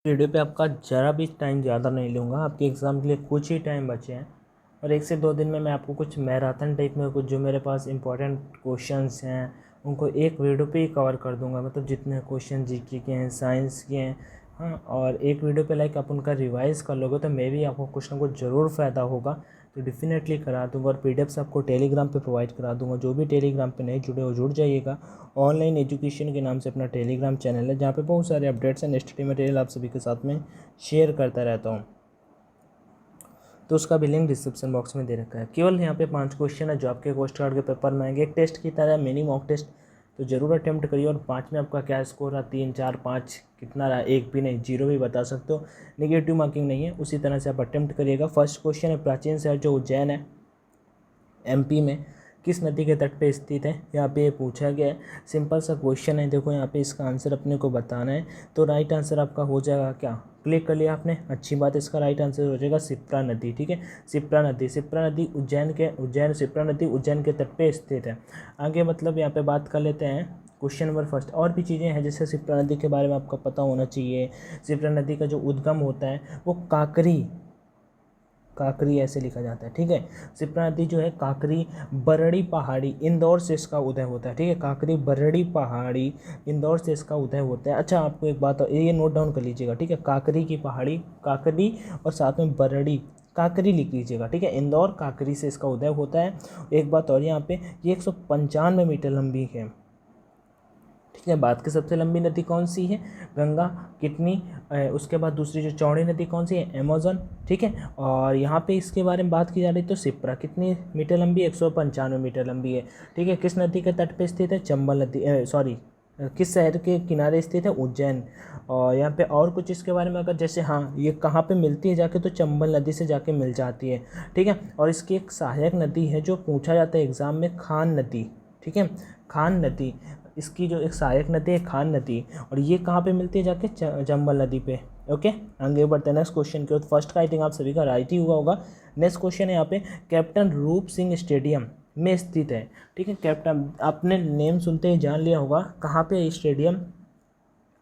Video पे आपका ज़रा भी टाइम ज़्यादा नहीं लूँगा। आपके एग्ज़ाम के लिए कुछ ही टाइम बचे हैं और 1 से 2 दिन में मैं आपको कुछ मैराथन टाइप में कुछ जो मेरे पास इंपॉर्टेंट क्वेश्चंस हैं उनको एक वीडियो पे ही कवर कर दूँगा। मतलब जितने क्वेश्चन जीके के हैं, साइंस के हैं, हाँ, और एक वीडियो पे लाइक आप उनका रिवाइज़ कर लोगे तो मे बी आपको कुछ ना कुछ ज़रूर फ़ायदा होगा। तो डेफिनेटली करा दूँगा और पीडीएफ्स आपको टेलीग्राम पे प्रोवाइड करा दूँगा। जो भी टेलीग्राम पे नहीं जुड़े हो जुड़ जाइएगा। ऑनलाइन एजुकेशन के नाम से अपना टेलीग्राम चैनल है जहाँ पे बहुत सारे अपडेट्स एंड स्टडी मटेरियल आप सभी के साथ में शेयर करता रहता हूँ। तो उसका भी लिंक डिस्क्रिप्शन बॉक्स में दे रखा है। केवल यहाँ पे 5 क्वेश्चन है जो आपके कोस्ट गार्ड के पेपर में आएंगे। एक टेस्ट की तरह मिनी मॉक टेस्ट, तो ज़रूर अटेम्प्ट करिए। और 5 में आपका क्या स्कोर रहा, 3, 4, 5 कितना रहा, 1 भी नहीं, 0 भी बता सकते हो। नेगेटिव मार्किंग नहीं है, उसी तरह से आप अटेम्प्ट करिएगा। फर्स्ट क्वेश्चन है, प्राचीन शहर जो उज्जैन है एमपी में किस नदी के तट पे स्थित है। यहाँ पे ये पूछा गया है। सिंपल सा क्वेश्चन है, देखो यहाँ पे इसका आंसर अपने को बताना है। तो राइट आंसर आपका हो जाएगा क्या, क्लिक कर लिया आपने, अच्छी बात है। इसका राइट आंसर हो जाएगा शिप्रा नदी। ठीक है, शिप्रा नदी शिप्रा नदी उज्जैन के तट पे स्थित है। आगे मतलब यहाँ पे बात कर लेते हैं क्वेश्चन नंबर फर्स्ट। और भी चीज़ें हैं जैसे शिप्रा नदी के बारे में आपको पता होना चाहिए। शिप्रा नदी का जो उद्गम होता है वो काकरी ऐसे लिखा जाता है। ठीक है, शिप्रा नदी जो है काकरी बरड़ी पहाड़ी इंदौर से इसका उदय होता है। ठीक है, काकरी बरड़ी पहाड़ी इंदौर से इसका उदय होता है। अच्छा, आपको एक बात ये नोट डाउन कर लीजिएगा। ठीक है, काकरी की पहाड़ी, काकरी और साथ में बरड़ी, काकरी लिख लीजिएगा। ठीक है, इंदौर काकरी से इसका उदय होता है। एक बात और, यहाँ पे ये 195 मीटर लंबी है। ठीक है, भारत की सबसे लंबी नदी कौन सी है, गंगा। कितनी, उसके बाद दूसरी जो चौड़ी नदी कौन सी है, अमेज़न। ठीक है, और यहाँ पे इसके बारे में बात की जा रही तो शिप्रा कितनी मीटर लंबी है, 195 मीटर लंबी है। ठीक है, किस नदी के तट पे स्थित है, चंबल नदी, सॉरी किस शहर के किनारे स्थित है, उज्जैन। और यहाँ पे और कुछ इसके बारे में अगर जैसे, हाँ, ये कहाँ पे मिलती है जाके, तो चंबल नदी से जाके मिल जाती है। ठीक है, और इसकी एक सहायक नदी है जो पूछा जाता है एग्जाम में, खान नदी। ठीक है, खान नदी, इसकी जो एक सहायक नदी है खान नदी, और ये कहाँ पे मिलती है जाके, चंबल नदी पे। ओके, आगे बढ़ते हैं नेक्स्ट क्वेश्चन की ओर। फर्स्ट का आई थिंक आप सभी का राइट ही हुआ होगा। नेक्स्ट क्वेश्चन है यहाँ पे, कैप्टन रूप सिंह स्टेडियम में स्थित है। ठीक है, कैप्टन, आपने नेम सुनते ही जान लिया होगा कहाँ पे है स्टेडियम।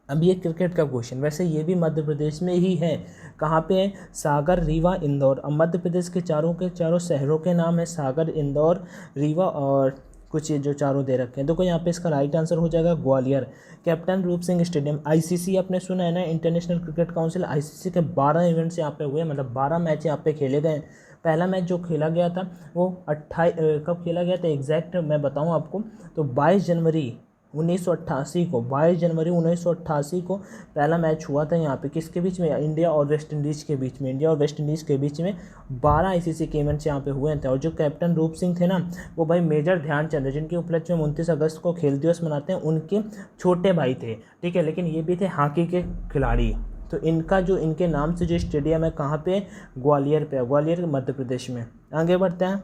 अब ये क्रिकेट का क्वेश्चन, वैसे ये भी मध्य प्रदेश में ही है। कहाँ पे है, सागर, रीवा, इंदौर। अब मध्य प्रदेश के चारों शहरों के नाम है सागर, इंदौर, रीवा और कुछ ये जो चारों दे रखे हैं। देखो यहाँ पे इसका राइट आंसर हो जाएगा ग्वालियर। कैप्टन रूप सिंह स्टेडियम, आईसीसी आपने सुना है ना, इंटरनेशनल क्रिकेट काउंसिल, आईसीसी के 12 इवेंट्स यहाँ पे हुए, मतलब 12 मैच यहाँ पे खेले गए। पहला मैच जो खेला गया था वो कब खेला गया था एग्जैक्ट मैं बताऊँ आपको, तो 22 जनवरी 1988 को, 22 जनवरी 1988 को पहला मैच हुआ था यहाँ पे। किसके बीच में, इंडिया और वेस्ट इंडीज़ के बीच में। इंडिया और वेस्ट इंडीज़ के बीच में 12 आईसीसी के इवेंट्स यहाँ पे हुए थे। और जो कैप्टन रूप सिंह थे ना, वो भाई मेजर ध्यानचंद है, जिनके उपलक्ष्य में 29 अगस्त को खेल दिवस मनाते हैं, उनके छोटे भाई थे। ठीक है, लेकिन ये भी थे हॉकी के खिलाड़ी। तो इनका जो इनके नाम से जो स्टेडियम है कहाँ पे, ग्वालियर पे, ग्वालियर मध्य प्रदेश में। आगे बढ़ते हैं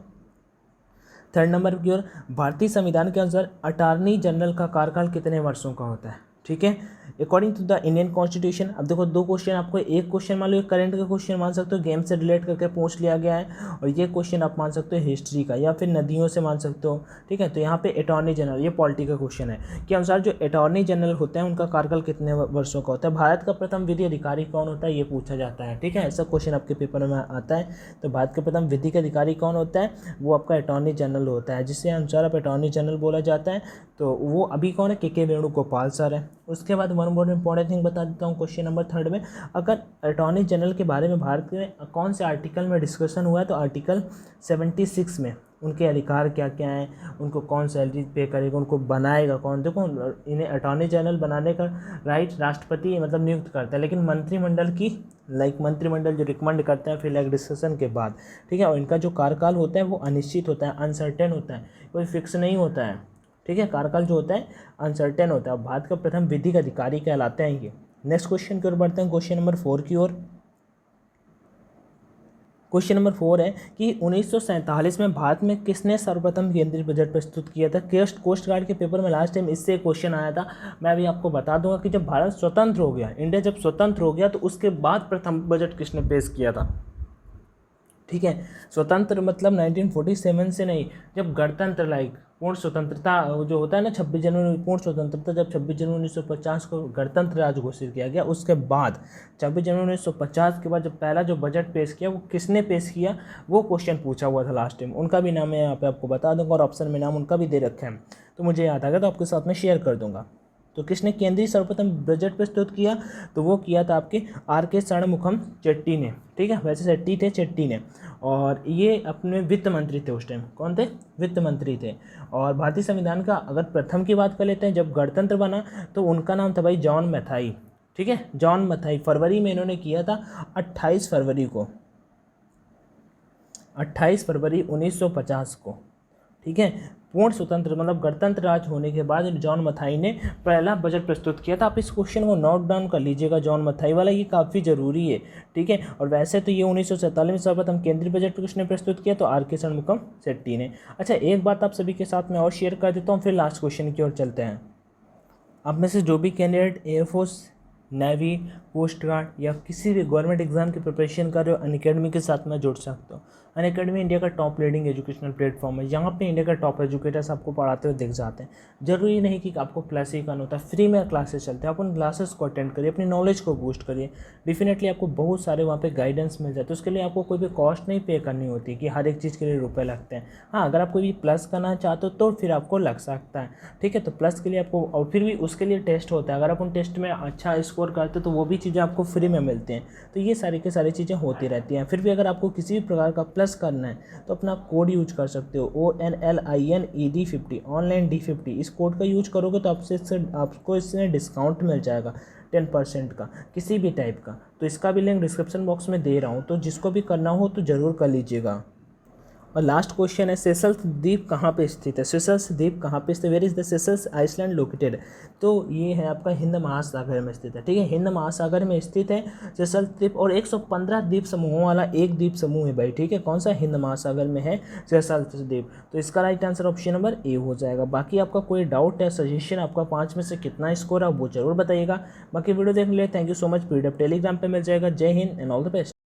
थर्ड नंबर की ओर। भारतीय संविधान के अनुसार अटॉर्नी जनरल का कार्यकाल कितने वर्षों का होता है। ठीक है, according to the Indian constitution. अब देखो 2 क्वेश्चन, आपको एक क्वेश्चन मान लो करंट का क्वेश्चन मान सकते हो, गेम से रिलेट करके पूछ लिया गया है, और ये क्वेश्चन आप मान सकते हो हिस्ट्री का, या फिर नदियों से मान सकते हो। ठीक है, तो यहाँ पे अटॉर्नी जनरल, ये पॉलिटी का क्वेश्चन है, के अनुसार जो अटॉर्नी जनरल होते हैं उनका कार्यकाल कितने वर्षों का होता है। भारत का प्रथम विधि अधिकारी कौन होता है, ये पूछा जाता है। ठीक है, ऐसा क्वेश्चन आपके पेपर में आता है। तो भारत के प्रथम विधि का अधिकारी कौन होता है, वो आपका अटॉर्नी जनरल होता है, जिसके अनुसार आप अटॉर्नी जनरल बोला जाता है। तो वो अभी कौन है, के वेणुगोपाल सर है। उसके बाद वन मोर इंपॉर्टेंट थिंग बता देता हूँ क्वेश्चन नंबर थर्ड में। अगर अटॉर्नी जनरल के बारे में भारत में कौन से आर्टिकल में डिस्कशन हुआ है, तो आर्टिकल 76 में उनके अधिकार क्या क्या हैं, उनको कौन सैलरी पे करेगा, उनको बनाएगा कौन। देखो, इन्हें अटॉर्नी जनरल बनाने का राइट राष्ट्रपति मतलब नियुक्त करता है, लेकिन मंत्रिमंडल की मंत्रिमंडल जो रिकमेंड करते हैं फिर डिस्कशन के बाद। ठीक है, और इनका जो कार्यकाल होता है वो अनिश्चित होता है, अनसर्टेन होता है, कोई फिक्स नहीं होता है। ठीक है, कार्यकाल जो होता है अनसर्टेन होता है। भारत का प्रथम विधिक अधिकारी कहलाते हैं ये। नेक्स्ट क्वेश्चन की ओर बढ़ते हैं, क्वेश्चन नंबर 4 की ओर। क्वेश्चन नंबर 4 है कि 1947 में भारत में किसने सर्वप्रथम केंद्रीय बजट प्रस्तुत किया था। कोस्ट गार्ड के पेपर में लास्ट टाइम इससे क्वेश्चन आया था। मैं अभी आपको बता दूंगा कि जब भारत स्वतंत्र हो गया, इंडिया जब स्वतंत्र हो गया, तो उसके बाद प्रथम बजट किसने पेश किया था। ठीक है। स्वतंत्र मतलब 1947 से नहीं, जब गणतंत्र लाइक पूर्ण स्वतंत्रता जो होता है ना 26 जनवरी पूर्ण स्वतंत्रता, जब 26 जनवरी 1950 को गणतंत्र राज्य घोषित किया गया, उसके बाद 26 जनवरी 1950 के बाद जब पहला जो बजट पेश किया वो किसने पेश किया, वो क्वेश्चन पूछा हुआ था लास्ट टाइम। उनका भी नाम मैं यहाँ पे आपको बता दूंगा और ऑप्शन में नाम उनका भी दे रखे हैं, तो मुझे याद आ गया तो आपके साथ में शेयर कर दूंगा। तो किसने केंद्रीय सर्वप्रथम बजट प्रस्तुत किया, तो वो किया था आपके R.K. षणमुखम चेट्टी ने, ठीक है। वैसे शेट्टी थे, चेट्टी ने, और ये अपने वित्त मंत्री थे उस टाइम। कौन थे? वित्त मंत्री थे। और भारतीय संविधान का अगर प्रथम की बात कर लेते हैं, जब गणतंत्र बना तो उनका नाम था भाई जॉन मैथाई, ठीक है, जॉन मैथाई। फरवरी में इन्होंने किया था 28 फरवरी को, 28 फरवरी 1950 को, ठीक है। पूर्ण स्वतंत्र मतलब गणतंत्र राज्य होने के बाद जॉन मथाई ने पहला बजट प्रस्तुत किया था। आप इस क्वेश्चन को नोट डाउन कर लीजिएगा, जॉन मथाई वाला, ये काफ़ी ज़रूरी है, ठीक है। और वैसे तो ये 1947 में सर्वप्रथम केंद्रीय बजट किसने प्रस्तुत किया, तो R.K. षणमुखम शेट्टी ने। अच्छा, एक बात आप सभी के साथ में और शेयर कर देता हूँ, फिर लास्ट क्वेश्चन की ओर चलते हैं। आप में से जो भी candidate air force, navy, coast guard या किसी भी गवर्नमेंट एग्जाम की प्रिपरेशन कर रहे हो, अनअकैडमी के साथ में जुड़ सकते हो। अनअकैडमी इंडिया का टॉप लीडिंग एजुकेशनल प्लेटफॉर्म है। यहाँ पे इंडिया का टॉप एजुकेटर्स आपको पढ़ाते हुए दिख जाते हैं। जरूरी नहीं कि आपको प्लस ही करना होता है, फ्री में क्लासेस चलते हैं। आप उन क्लासेस को अटेंड करिए, अपनी नॉलेज को बूस्ट करिए, डेफिनेटली आपको बहुत सारे वहाँ पे गाइडेंस मिल जाते हैं। उसके लिए आपको कोई भी कॉस्ट नहीं पे करनी होती कि हर एक चीज़ के लिए रुपये लगते हैं। हाँ, अगर आप कोई भी प्लस करना चाहते हो तो फिर आपको लग सकता है, ठीक है। तो प्लस के लिए आपको, और फिर भी उसके लिए टेस्ट होता है, अगर आप उन टेस्ट में अच्छा स्कोर करते हो तो वो भी चीज़ें आपको फ्री में मिलती हैं। तो ये सारी की सारी चीज़ें होती रहती हैं। फिर भी अगर आपको किसी भी प्रकार का प्लस करना है तो अपना कोड यूज कर सकते हो, ONLINED50, ऑनलाइन D50। इस कोड का यूज करोगे तो आपको इससे डिस्काउंट मिल जाएगा 10% का, किसी भी टाइप का। तो इसका भी लिंक डिस्क्रिप्शन बॉक्स में दे रहा हूँ, तो जिसको भी करना हो तो ज़रूर कर लीजिएगा। और लास्ट क्वेश्चन है, सेशल्स द्वीप कहाँ पे स्थित है? सेशल्स द्वीप कहाँ पे स्थित है? Where is the Seychelles island located? तो ये है आपका हिंद महासागर में स्थित है, ठीक है। हिंद महासागर में स्थित है सेशल्स द्वीप, और 115 द्वीप समूहों वाला एक द्वीप समूह है भाई, ठीक है। कौन सा? हिंद महासागर में है सेशल्स द्वीप। तो इसका right answer option number A हो जाएगा। बाकी आपका कोई डाउट है, सजेशन, आपका 5 में से कितना स्कोर है वो जरूर बताइएगा। बाकी वीडियो देखने के लिए thank you so much. PDF Telegram पर मिल जाएगा। जय Hind and all the best.